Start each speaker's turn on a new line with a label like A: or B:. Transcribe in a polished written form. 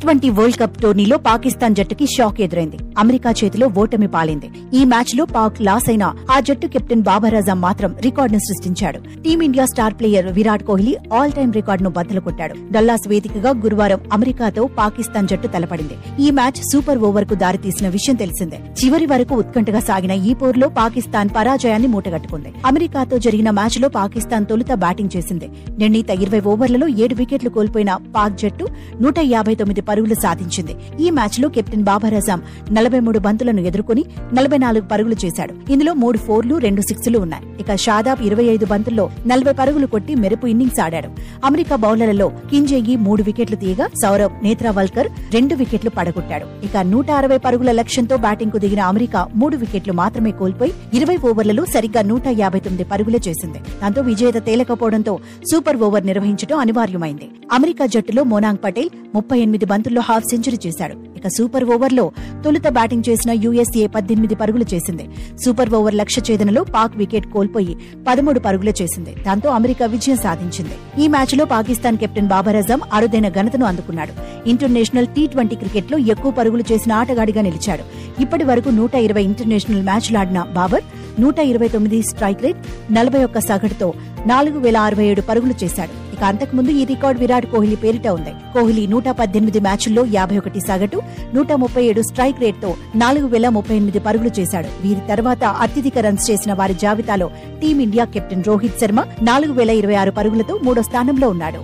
A: T20 world cup టోర్నీలో Pakistan జట్టుకి shock ఎదురైంది. America చేతిలో ఓటమి పాలైంది. ఈ మ్యాచ్ లో పాక్ లాస్ అయినా ఆ జట్టు కెప్టెన్ బాబర్ అజమ్ మాత్రం రికార్డును సృష్టించాడు. Team India star player Virat Kohli all time రికార్డును బద్దలు కొట్టాడు. డల్లాస్ వేదికగా గురువారం అమెరికాతో పాకిస్తాన్ జట్టు తలపడింది. ఈ మ్యాచ్ సూపర్ ఓవర్ కు దారితీసిన విషయం తెలిసిందే. చివరి వరకు ఉత్కంఠగా సాగిన ఈ పోరులో పాకిస్తాన్ పరాజయాన్ని మూటగట్టుకుంది. అమెరికాతో జరిగిన మ్యాచ్ లో పాకిస్తాన్ తొలుత బ్యాటింగ్ చేసింది. నిర్ణీత 20 ఓవర్లలో 7 వికెట్లు కోల్పోయిన పాక్ జట్టు 159 పరుగులు సాధించింది. ఈ మ్యాచ్ లో కెప్టెన్ బాబర్ అజమ్ 43 బంతులను ఎదుర్కొని 44 పరుగులు చేశాడు. ఇందులో 3 4లు 2 6లు ఉన్నాయి. ఇక షాదాబ్ 25 బంతుల్లో 40 పరుగులు కొట్టి మెరుపు ఇన్నింగ్స్ ఆడాడు. అమెరికా బౌలర్లలో కింజేగి 3 వికెట్లు తీయగా సౌరవ్ నేత్రావల్కర్ 2 వికెట్లు పడగొట్టాడు. ఇక 160 పరుగుల లక్ష్యంతో బ్యాటింగ్ కు దిగిన అమెరికా 3 వికెట్లు మాత్రమే కోల్పోయి 20 ఓవర్లలో సరిగ్గా 159 పరుగులే చేసింది. దాంతో విజేత తేలకపోవడంతో సూపర్ ఓవర్ నిర్వహించడం అనివార్యమైంది. అమెరికా జట్టులో మోనాంగ్ పటేల్ 38 బంతుల్లో హాఫ్ సెంచరీ చేశాడు. ఇక సూపర్ ఓవర్లో తొలుత బ్యాటింగ్ చేసిన యుఎస్ఏ 18 పరుగులు చేసింది. సూపర్ ఓవర్ లక్ష్య ఛేదనలో పాక్ వికెట్ కోల్పోయి 13 పరుగులు చేసింది. దాంతో అమెరికా విజయం సాధించింది. ఈ మ్యాచ్ లో పాకిస్తాన్ కెప్టెన్ బాబర్ అజమ్ అరుదైన ఘనతను అందుకున్నాడు. ఇంటర్నేషనల్ T20 క్రికెట్ లో ఎక్కువ పరుగులు చేసిన ఆటగాడిగా నిలిచాడు. ఇప్పటి వరకు 120 ఇంటర్నేషనల్ మ్యాచ్లు ఆడిన బాబర్ 129 స్ట్రైక్ రేట్, 41 సగటుతో 4067 పరుగులు చేశాడు. ఇక అంతకుముందు ఈ రికార్డు విరాట్ కోహ్లీ పేరిట ఉంది. కోహ్లీ 118 మ్యాచ్ల్లో 51 సగటు, 137 స్ట్రైక్ రేట్ తో 4038 పరుగులు చేశాడు. వీరి తర్వాత అత్యధిక రన్స్ చేసిన వారి జాబితాలో టీమిండియా కెప్టెన్ రోహిత్ శర్మ 4026 పరుగులతో 3వ స్థానంలో ఉన్నాడు.